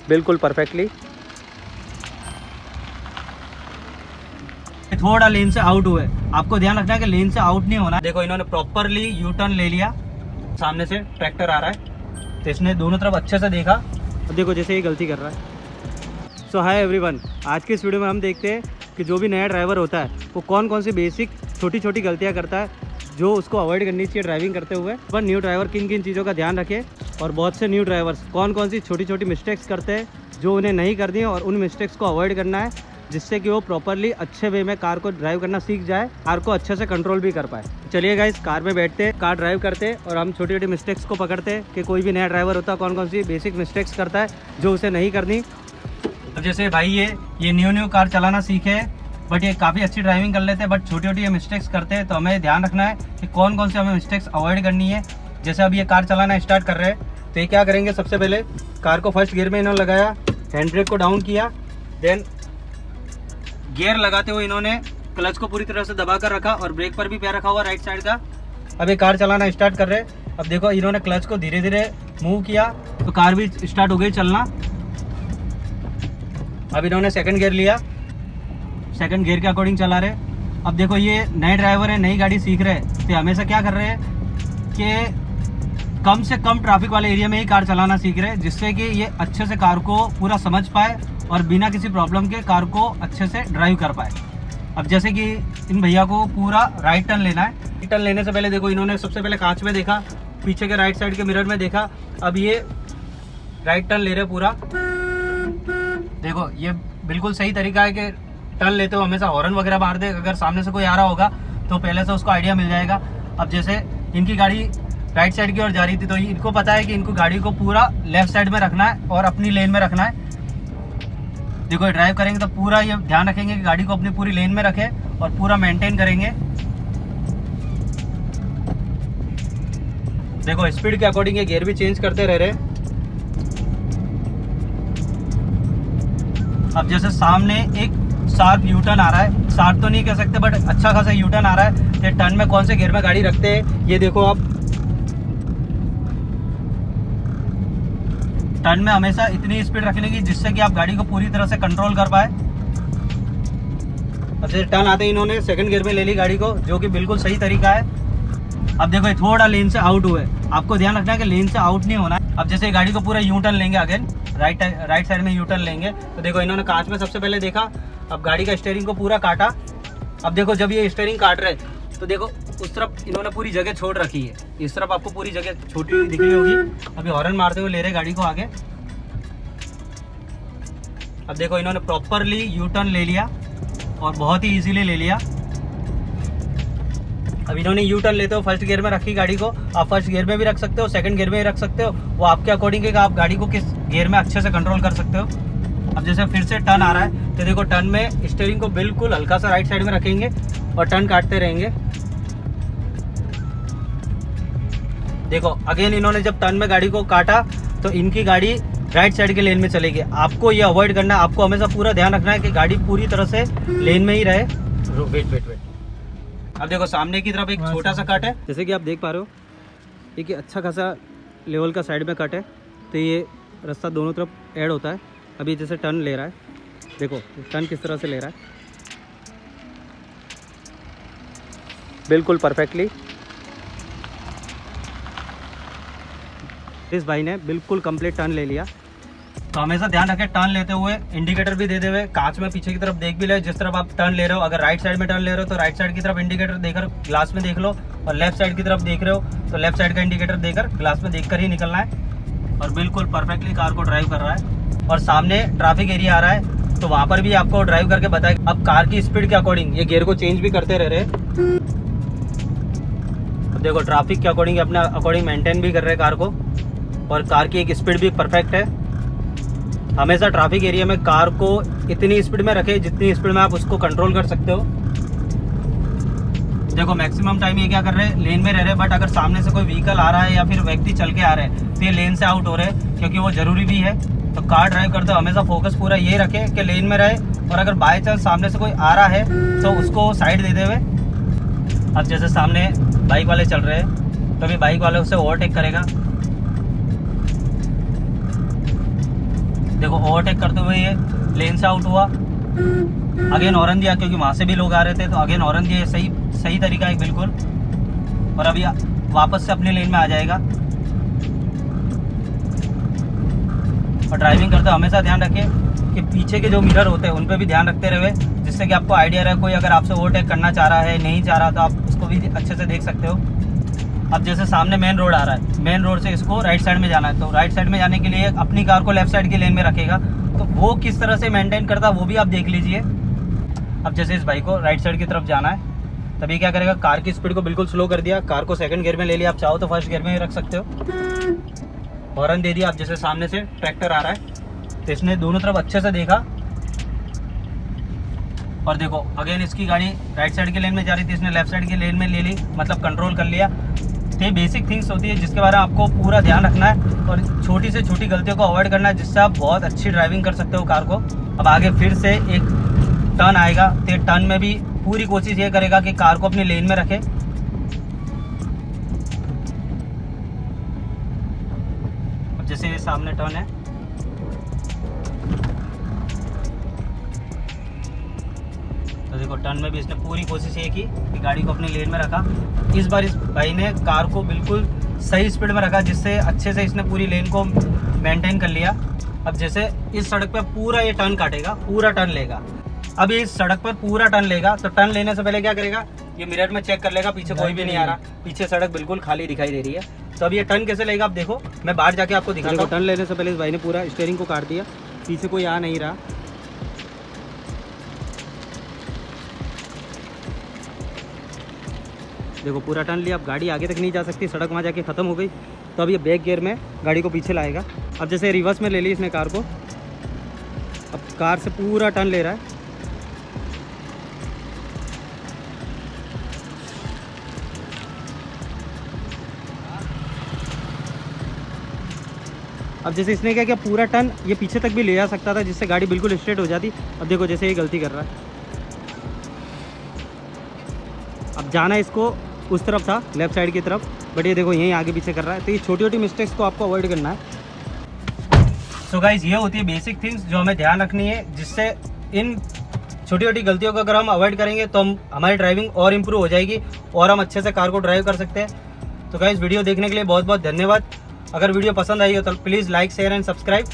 बिल्कुल परफेक्टली। थोड़ा लेन से आउट हुए, आपको ध्यान रखना है कि लेन से आउट नहीं होना। देखो इन्होंने प्रॉपरली यू टर्न ले लिया, सामने से ट्रैक्टर आ रहा है तो इसने दोनों तरफ अच्छे से देखा। अब देखो जैसे ये गलती कर रहा है। सो हाय एवरीवन, आज के इस वीडियो में हम देखते हैं कि जो भी नया ड्राइवर होता है वो कौन कौन सी बेसिक छोटी छोटी गलतियां करता है जो उसको अवॉइड करनी चाहिए ड्राइविंग करते हुए। पर न्यू ड्राइवर किन किन चीज़ों का ध्यान रखे और बहुत से न्यू ड्राइवर्स कौन कौन सी छोटी छोटी मिस्टेक्स करते हैं जो उन्हें नहीं करनी है और उन मिस्टेक्स को अवॉइड करना है जिससे कि वो प्रॉपरली अच्छे वे में कार को ड्राइव करना सीख जाए, कार को अच्छे से कंट्रोल भी कर पाए। चलिए गाइस, कार में बैठते हैं, कार ड्राइव करते हैं और हम छोटी छोटी मिस्टेक्स को पकड़ते हैं कि कोई भी नया ड्राइवर होता है कौन कौन सी बेसिक मिस्टेक्स करता है जो उसे नहीं करनी। अब जैसे भाई ये न्यू कार चलाना सीखे, बट ये काफ़ी अच्छी ड्राइविंग कर लेते हैं, बट छोटी छोटी ये मिस्टेक्स करते हैं, तो हमें ध्यान रखना है कि कौन कौन सी हमें मिस्टेक्स अवॉइड करनी है। जैसे अब ये कार चलाना स्टार्ट कर रहे हैं तो ये क्या करेंगे, सबसे पहले कार को फर्स्ट गियर में इन्होंने लगाया, हैंड ब्रेक को डाउन किया, देन गियर लगाते हुए इन्होंने क्लच को पूरी तरह से दबा कर रखा और ब्रेक पर भी पैर रखा हुआ राइट साइड का। अब ये कार चलाना स्टार्ट कर रहे हैं। अब देखो इन्होंने क्लच को धीरे धीरे मूव किया तो कार भी स्टार्ट हो गई चलना। अब इन्होंने सेकंड गियर लिया, सेकंड गियर के अकॉर्डिंग चला रहे। अब देखो ये नए ड्राइवर है, नई गाड़ी सीख रहे हैं, तो हमेशा क्या कर रहे हैं कि कम से कम ट्रैफिक वाले एरिया में ही कार चलाना सीख रहे हैं, जिससे कि ये अच्छे से कार को पूरा समझ पाए और बिना किसी प्रॉब्लम के कार को अच्छे से ड्राइव कर पाए। अब जैसे कि इन भैया को पूरा राइट टर्न लेना है, राइट टर्न लेने से पहले देखो इन्होंने सबसे पहले कांच में देखा, पीछे के राइट साइड के मिरर में देखा। अब ये राइट टर्न ले रहे पूरा। देखो ये बिल्कुल सही तरीका है कि टर्न लेते हो हमेशा हॉर्न वगैरह मार दे, अगर सामने से कोई आ रहा होगा तो पहले से उसको आइडिया मिल जाएगा। अब जैसे इनकी गाड़ी राइट साइड की ओर जा रही थी तो इनको पता है कि इनको गाड़ी को पूरा लेफ्ट साइड में रखना है और अपनी लेन में रखना है। देखो ये ड्राइव करेंगे तो पूरा ये ध्यान रखेंगे कि गाड़ी को अपनी पूरी लेन में रखे और पूरा मेंटेन करेंगे। देखो स्पीड के अकॉर्डिंग ये गियर भी चेंज करते रह रहे। अब जैसे सामने एक शार्प यू टर्न आ रहा है, शार्प तो नहीं कह सकते बट अच्छा खासा यू टर्न आ रहा है, तो टर्न में कौन से गियर में गाड़ी रखते हैं ये देखो। आप टर्न में हमेशा इतनी स्पीड रखने की जिससे कि आप गाड़ी को पूरी तरह से कंट्रोल कर पाए। अब जैसे टर्न आते ही इन्होंने सेकंड गियर में ले ली गाड़ी को, जो कि बिल्कुल सही तरीका है। अब देखो ये थोड़ा लेन से आउट हुए, आपको ध्यान रखना है कि लेन से आउट नहीं होना है। अब जैसे गाड़ी को पूरा यू टर्न लेंगे, अगेन राइट साइड में यू टर्न लेंगे, तो देखो इन्होंने कांच में सबसे पहले देखा, अब गाड़ी का स्टीयरिंग को पूरा काटा। अब देखो जब ये स्टीयरिंग काट रहे तो देखो उस तरफ इन्होंने पूरी जगह छोड़ रखी है, इस तरफ आपको पूरी जगह छोटी दिख रही होगी। अभी हॉर्न मारते हुए ले रहे गाड़ी को आगे। अब देखो इन्होंने प्रॉपरली यू टर्न ले लिया और बहुत ही इजीली ले लिया। अब इन्होंने यू टर्न लेते हो फर्स्ट गियर में रखी गाड़ी को, आप फर्स्ट गियर में भी रख सकते हो, सेकंड गियर में भी रख सकते हो, वो आपके अकॉर्डिंग है कि आप गाड़ी को किस गियर में अच्छे से कंट्रोल कर सकते हो। अब जैसे फिर से टर्न आ रहा है तो देखो टर्न में स्टीयरिंग को बिल्कुल हल्का सा राइट साइड में रखेंगे और टर्न काटते रहेंगे। देखो अगेन इन्होंने जब टर्न में गाड़ी को काटा तो इनकी गाड़ी राइट साइड के लेन में चलेगी। आपको ये अवॉइड करना है, आपको हमेशा पूरा ध्यान रखना है कि गाड़ी पूरी तरह से लेन में ही रहे। वेट। अब देखो सामने की तरफ एक छोटा सा कट है, जैसे कि आप देख पा रहे हो एक अच्छा खासा लेवल का साइड में कट है, तो ये रास्ता दोनों तरफ ऐड होता है। अभी जैसे टर्न ले रहा है, देखो टर्न किस तरह से ले रहा है, बिल्कुल परफेक्टली। इस भाई ने बिल्कुल कंप्लीट टर्न ले लिया। तो हमेशा ध्यान रखें टर्न लेते हुए इंडिकेटर भी दे दे हुए, कांच में पीछे की तरफ देख भी ले, जिस तरफ आप टर्न ले रहे हो। अगर राइट साइड में टर्न ले रहे हो तो राइट साइड की तरफ इंडिकेटर देकर ग्लास में देख लो, और लेफ्ट साइड की तरफ देख रहे हो तो लेफ्ट साइड का इंडिकेटर देकर ग्लास में देखकर ही निकलना है। और बिल्कुल परफेक्टली कार को ड्राइव कर रहा है। और सामने ट्रैफिक एरिया आ रहा है तो वहाँ पर भी आपको ड्राइव करके बताए। अब कार की स्पीड के अकॉर्डिंग ये गियर को चेंज भी करते रह रहे। देखो ट्रैफिक के अकॉर्डिंग अपने अकॉर्डिंग मेंटेन भी कर रहे हैं कार को, और कार की एक स्पीड भी परफेक्ट है। हमेशा ट्रैफिक एरिया में कार को इतनी स्पीड में रखें जितनी स्पीड में आप उसको कंट्रोल कर सकते हो। देखो मैक्सिमम टाइम ये क्या कर रहे हैं, लेन में रह रहे हैं, बट अगर सामने से कोई व्हीकल आ रहा है या फिर व्यक्ति चल के आ रहे हैं तो ये लेन से आउट हो रहे हैं, क्योंकि वो जरूरी भी है। तो कार ड्राइव करते हो हमेशा फोकस पूरा ये रखें कि लेन में रहे, और अगर बाय चांस सामने से कोई आ रहा है तो उसको साइड दे दे हुए। अब जैसे सामने बाइक वाले चल रहे हैं तो अभी बाइक वाले उससे ओवरटेक करेगा। देखो ओवरटेक करते हुए ये लेन से आउट हुआ, अगेन हॉर्न दिया क्योंकि वहाँ से भी लोग आ रहे थे, तो अगेन हॉर्न दिया, सही तरीका है बिल्कुल। और अभी वापस से अपने लेन में आ जाएगा। और ड्राइविंग करते हमेशा ध्यान रखिए कि पीछे के जो मिरर होते हैं उन पर भी ध्यान रखते रहे, जिससे कि आपको आइडिया रहे कोई अगर आपसे ओवरटेक करना चाह रहा है, नहीं चाह रहा, तो आप उसको भी अच्छे से देख सकते हो। अब जैसे सामने मेन रोड आ रहा है, मेन रोड से इसको राइट साइड में जाना है, तो राइट साइड में जाने के लिए अपनी कार को लेफ्ट साइड की लेन में रखेगा, तो वो किस तरह से मेंटेन करता है वो भी आप देख लीजिए। अब जैसे इस भाई को राइट साइड की तरफ जाना है, तभी क्या करेगा, कार की स्पीड को बिल्कुल स्लो कर दिया, कार को सेकंड गियर में ले लिया, आप चाहो तो फर्स्ट गियर में ही रख सकते हो। हॉर्न दे दिया। अब जैसे सामने से ट्रैक्टर आ रहा है तो इसने दोनों तरफ अच्छे से देखा, और देखो अगेन इसकी गाड़ी राइट साइड की लेन में जा रही थी, इसने लेफ्ट साइड की लेन में ले ली, मतलब कंट्रोल कर लिया। तो ये बेसिक थिंग्स होती है जिसके बारे में आपको पूरा ध्यान रखना है और छोटी से छोटी गलतियों को अवॉइड करना है, जिससे आप बहुत अच्छी ड्राइविंग कर सकते हो कार को। अब आगे फिर से एक टर्न आएगा, तो टर्न में भी पूरी कोशिश ये करेगा कि कार को अपनी लेन में रखे। अब जैसे ये सामने टर्न है, तो देखो टर्न में भी इसने पूरी कोशिश ये की कि गाड़ी को अपनी लेन में रखा। इस बार इस भाई ने कार को बिल्कुल सही स्पीड में रखा, जिससे अच्छे से इसने पूरी लेन को मेंटेन कर लिया। अब जैसे इस सड़क पर पूरा ये टर्न काटेगा, पूरा टर्न लेगा। अब ये इस सड़क पर पूरा टर्न लेगा, तो टर्न लेने से पहले क्या करेगा, ये मिरर में चेक कर लेगा पीछे कोई भी नहीं आ रहा, पीछे सड़क बिल्कुल खाली दिखाई दे रही है। तो अब ये टर्न कैसे लेगा, आप देखो, मैं बाहर जाके आपको दिखाता हूं। टर्न लेने से पहले इस भाई ने पूरा स्टीयरिंग को काट दिया, पीछे कोई आ नहीं रहा। देखो पूरा टर्न लिया, अब गाड़ी आगे तक नहीं जा सकती, सड़क वहाँ जाके ख़त्म हो गई। तो अब ये बैक गियर में गाड़ी को पीछे लाएगा। अब जैसे रिवर्स में ले ली इसने कार को, अब कार से पूरा टर्न ले रहा है। अब जैसे इसने क्या किया, पूरा टर्न ये पीछे तक भी ले जा सकता था, जिससे गाड़ी बिल्कुल स्ट्रेट हो जाती। अब देखो जैसे ये गलती कर रहा है, अब जाना इसको उस तरफ था, लेफ्ट साइड की तरफ, बट ये देखो यहीं आगे पीछे कर रहा है। तो ये छोटी छोटी मिस्टेक्स को आपको अवॉइड करना है। सो गाइज, ये होती है बेसिक थिंग्स जो हमें ध्यान रखनी है, जिससे इन छोटी छोटी गलतियों को अगर हम अवॉइड करेंगे तो हमारी ड्राइविंग और इम्प्रूव हो जाएगी और हम अच्छे से कार को ड्राइव कर सकते हैं। तो गाइज वीडियो देखने के लिए बहुत बहुत धन्यवाद। अगर वीडियो पसंद आई हो तो please like share and subscribe.